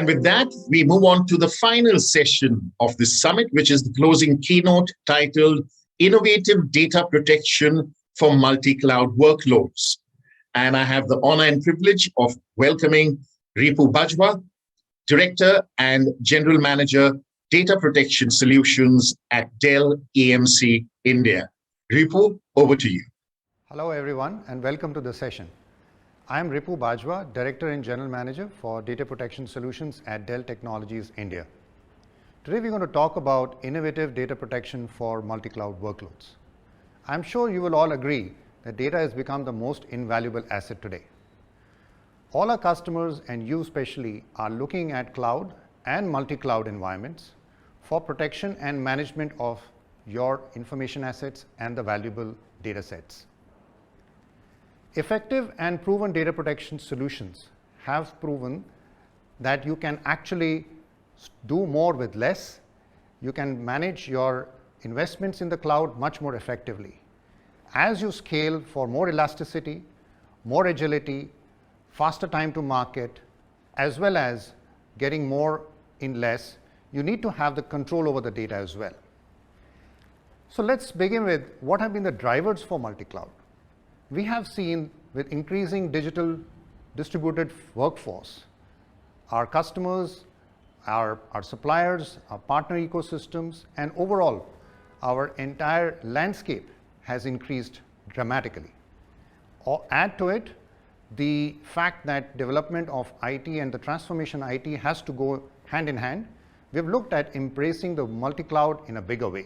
And with that, we move on to the final session of this summit, which is the closing keynote titled Innovative Data Protection for Multi-Cloud Workloads. And I have the honor and privilege of welcoming Ripu Bajwa, Director and General Manager, Data Protection Solutions at Dell EMC India. Ripu, over to you. Hello everyone and welcome to the session. I am Ripu Bajwa, Director and General Manager for Data Protection Solutions at Dell Technologies India. Today we're going to talk about innovative data protection for multi-cloud workloads. I'm sure you will all agree that data has become the most invaluable asset today. All our customers and you especially are looking at cloud and multi-cloud environments for protection and management of your information assets and the valuable data sets. Effective and proven data protection solutions have proven that you can actually do more with less. You can manage your investments in the cloud much more effectively. As you scale for more elasticity, more agility, faster time to market, as well as getting more in less, you need to have the control over the data as well. So let's begin with what have been the drivers for multi-cloud. We have seen with increasing digital distributed workforce, our customers, our suppliers, our partner ecosystems, and overall, our entire landscape has increased dramatically. Add to it the fact that development of IT and the transformation IT has to go hand in hand. We've looked at embracing the multi-cloud in a bigger way.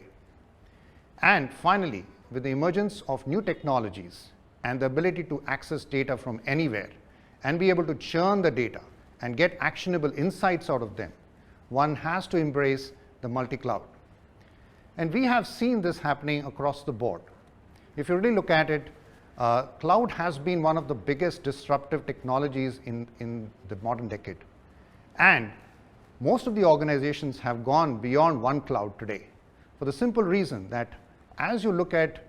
And finally, with the emergence of new technologies and the ability to access data from anywhere and be able to churn the data and get actionable insights out of them, one has to embrace the multi-cloud. And we have seen this happening across the board. If you really look at it, cloud has been one of the biggest disruptive technologies in the modern decade. And most of the organizations have gone beyond one cloud today for the simple reason that as you look at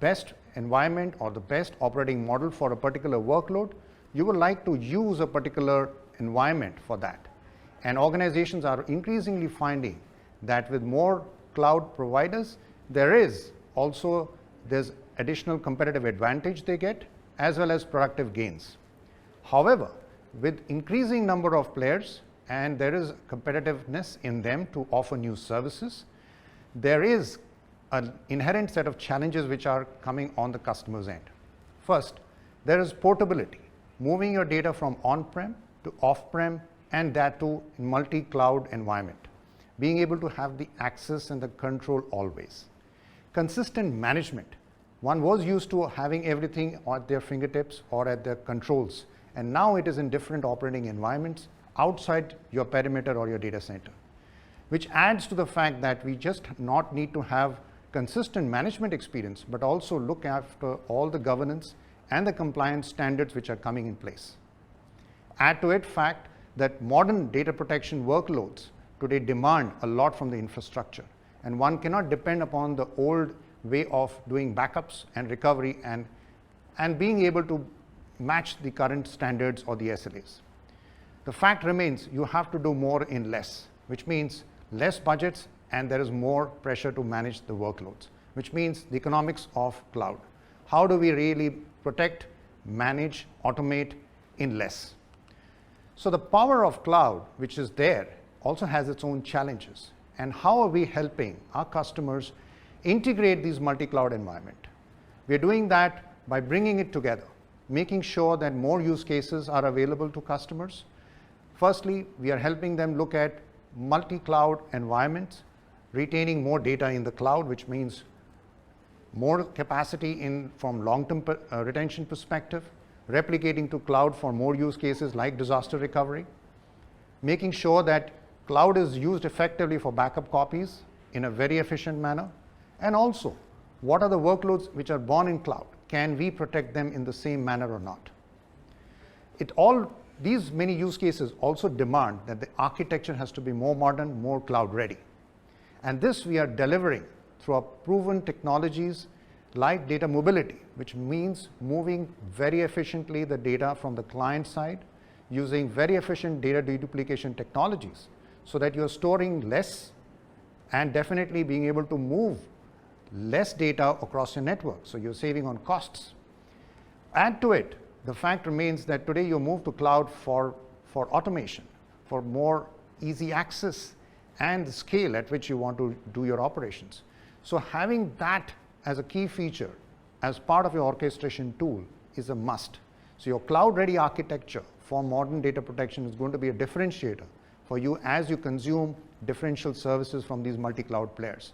best environment or the best operating model for a particular workload, you would like to use a particular environment for that. And organizations are increasingly finding that with more cloud providers, there's additional competitive advantage they get as well as productive gains. However, with increasing number of players and there is competitiveness in them to offer new services, there is an inherent set of challenges which are coming on the customer's end. First, there is portability, moving your data from on-prem to off-prem and that too in multi-cloud environment, being able to have the access and the control always. Consistent management. One was used to having everything at their fingertips or at their controls, and now it is in different operating environments outside your perimeter or your data center, which adds to the fact that we just not need to have consistent management experience, but also look after all the governance and the compliance standards which are coming in place. Add to it fact that modern data protection workloads today demand a lot from the infrastructure, and one cannot depend upon the old way of doing backups and recovery and being able to match the current standards or the SLAs. The fact remains you have to do more in less, which means less budgets and there is more pressure to manage the workloads, which means the economics of cloud. How do we really protect, manage, automate in less? So the power of cloud, which is there, also has its own challenges. And how are we helping our customers integrate these multi-cloud environment? We're doing that by bringing it together, making sure that more use cases are available to customers. Firstly, we are helping them look at multi-cloud environments, retaining more data in the cloud, which means more capacity from long-term retention perspective, replicating to cloud for more use cases like disaster recovery, making sure that cloud is used effectively for backup copies in a very efficient manner, and also what are the workloads which are born in cloud? Can we protect them in the same manner or not? These many use cases also demand that the architecture has to be more modern, more cloud ready. And this we are delivering through our proven technologies like data mobility, which means moving very efficiently the data from the client side using very efficient data deduplication technologies so that you're storing less and definitely being able to move less data across your network. So you're saving on costs. Add to it, the fact remains that today you move to cloud for automation, for more easy access and the scale at which you want to do your operations. So having that as a key feature as part of your orchestration tool is a must. So your cloud-ready architecture for modern data protection is going to be a differentiator for you as you consume differential services from these multi-cloud players.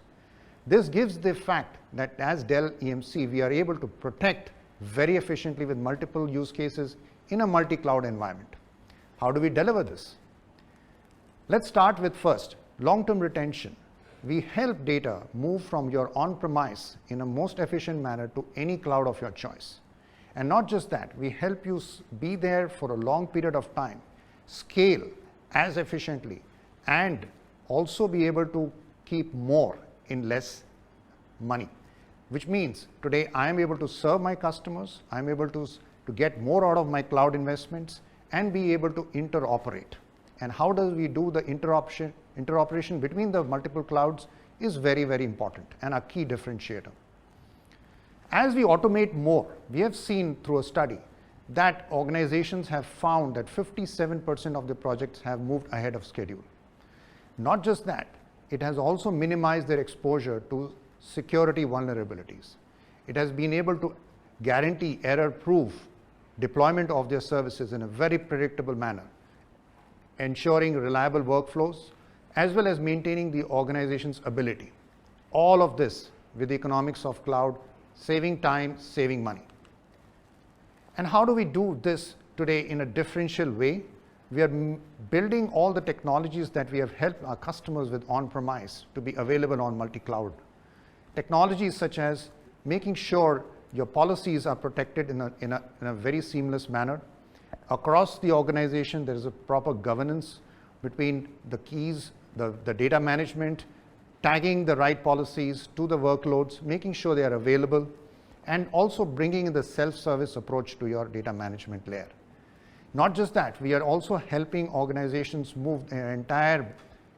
This gives the fact that as Dell EMC, we are able to protect very efficiently with multiple use cases in a multi-cloud environment. How do we deliver this? Let's start with first, long-term retention. We help data move from your on-premise in a most efficient manner to any cloud of your choice. And not just that, we help you be there for a long period of time, scale as efficiently, and also be able to keep more in less money. Which means today I am able to serve my customers, I am able to get more out of my cloud investments and be able to interoperate. And how do we do the interoperation between the multiple clouds is very, very important and a key differentiator. As we automate more, we have seen through a study that organizations have found that 57% of the projects have moved ahead of schedule. Not just that, it has also minimized their exposure to security vulnerabilities. It has been able to guarantee error-proof deployment of their services in a very predictable manner, ensuring reliable workflows, as well as maintaining the organization's ability. All of this with the economics of cloud, saving time, saving money. And how do we do this today in a differential way? We are building all the technologies that we have helped our customers with on-premise to be available on multi-cloud. Technologies such as making sure your policies are protected in a very seamless manner. Across the organization, there is a proper governance between the keys, the data management, tagging the right policies to the workloads, making sure they are available, and also bringing in the self-service approach to your data management layer. Not just that, we are also helping organizations move their entire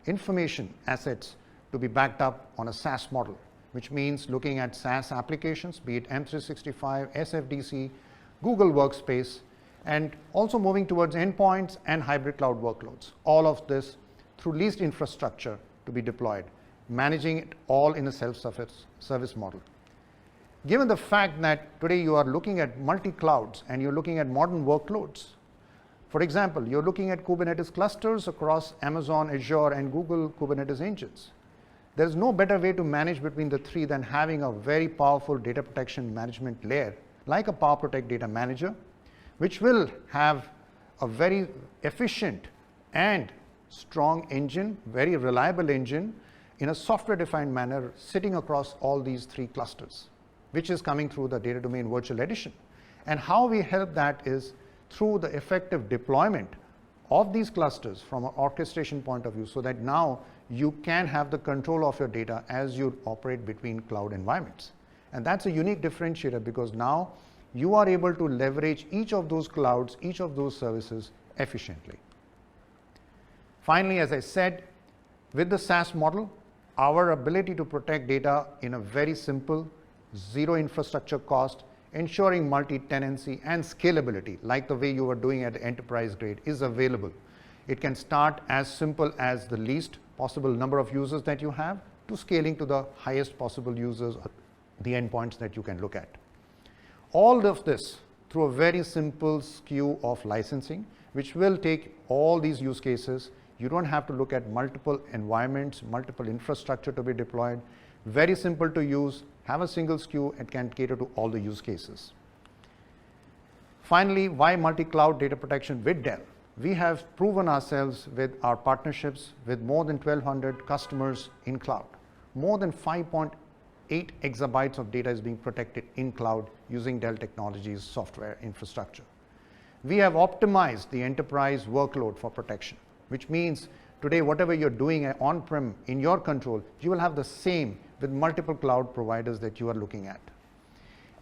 information assets to be backed up on a SaaS model, which means looking at SaaS applications, be it M365, SFDC, Google Workspace, and also moving towards endpoints and hybrid cloud workloads. All of this through leased infrastructure to be deployed, managing it all in a self-service model. Given the fact that today you are looking at multi-clouds and you're looking at modern workloads, for example, you're looking at Kubernetes clusters across Amazon, Azure, and Google Kubernetes engines. There's no better way to manage between the three than having a very powerful data protection management layer like a PowerProtect Data Manager, which will have a very efficient and strong engine, very reliable engine in a software-defined manner sitting across all these three clusters, which is coming through the Data Domain Virtual Edition. And how we help that is through the effective deployment of these clusters from an orchestration point of view, so that now you can have the control of your data as you operate between cloud environments. And that's a unique differentiator because now you are able to leverage each of those clouds, each of those services efficiently. Finally, as I said, with the SaaS model, our ability to protect data in a very simple, zero infrastructure cost, ensuring multi-tenancy and scalability, like the way you are doing at enterprise grade, is available. It can start as simple as the least possible number of users that you have to scaling to the highest possible users, the endpoints that you can look at. All of this through a very simple SKU of licensing, which will take all these use cases. You don't have to look at multiple environments, multiple infrastructure to be deployed. Very simple to use, have a single SKU, and can cater to all the use cases. Finally, why multi-cloud data protection with Dell? We have proven ourselves with our partnerships with more than 1,200 customers in cloud. More than 5.8 exabytes of data is being protected in cloud using Dell Technologies software infrastructure. We have optimized the enterprise workload for protection, which means today whatever you're doing on-prem in your control, you will have the same with multiple cloud providers that you are looking at.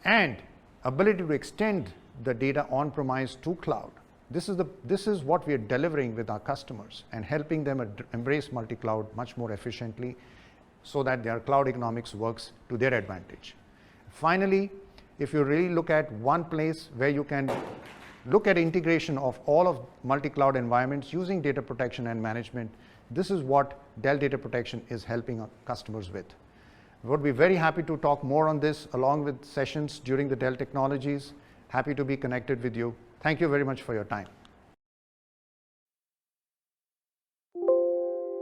And ability to extend the data on-premise to cloud This is what we are delivering with our customers and helping them embrace multi-cloud much more efficiently so that their cloud economics works to their advantage. Finally, if you really look at one place where you can look at integration of all of multi-cloud environments using data protection and management, this is what Dell Data Protection is helping our customers with. We would be very happy to talk more on this along with sessions during the Dell Technologies. Happy to be connected with you. Thank you very much for your time.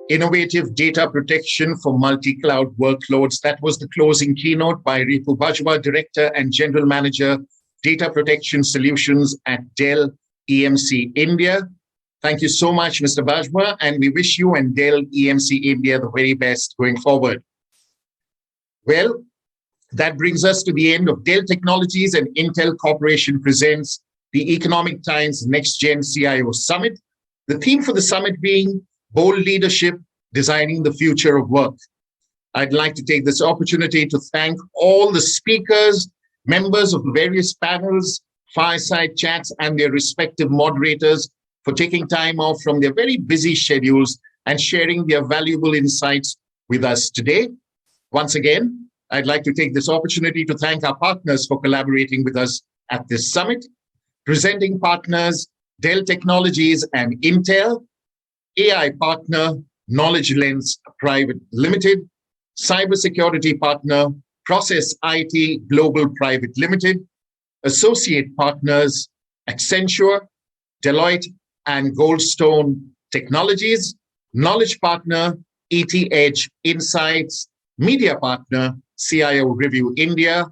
Innovative data protection for multi-cloud workloads. That was the closing keynote by Ripu Bajwa, Director and General Manager, Data Protection Solutions at Dell EMC India. Thank you so much, Mr. Bajwa, and we wish you and Dell EMC India the very best going forward. Well, that brings us to the end of Dell Technologies and Intel Corporation presents the Economic Times Next Gen CIO Summit. The theme for the summit being Bold Leadership, Designing the Future of Work. I'd like to take this opportunity to thank all the speakers, members of the various panels, fireside chats, and their respective moderators for taking time off from their very busy schedules and sharing their valuable insights with us today. Once again, I'd like to take this opportunity to thank our partners for collaborating with us at this summit. Presenting partners, Dell Technologies and Intel, AI partner, Knowledge Lens Private Limited, Cybersecurity partner, Process IT Global Private Limited, associate partners, Accenture, Deloitte, and Goldstone Technologies, knowledge partner, ET Edge Insights, media partner, CIO Review India,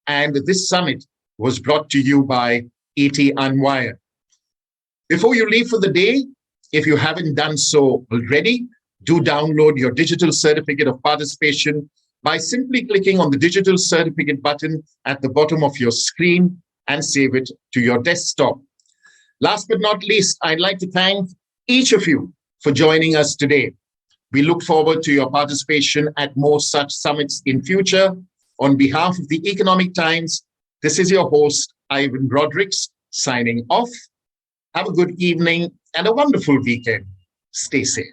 and this summit was brought to you by ET Unwire. Before you leave for the day, if you haven't done so already, do download your digital certificate of participation by simply clicking on the digital certificate button at the bottom of your screen and save it to your desktop. Last but not least, I'd like to thank each of you for joining us today. We look forward to your participation at more such summits in future. On behalf of the Economic Times, this is your host, Ivan Rodrigues, signing off. Have a good evening and a wonderful weekend. Stay safe.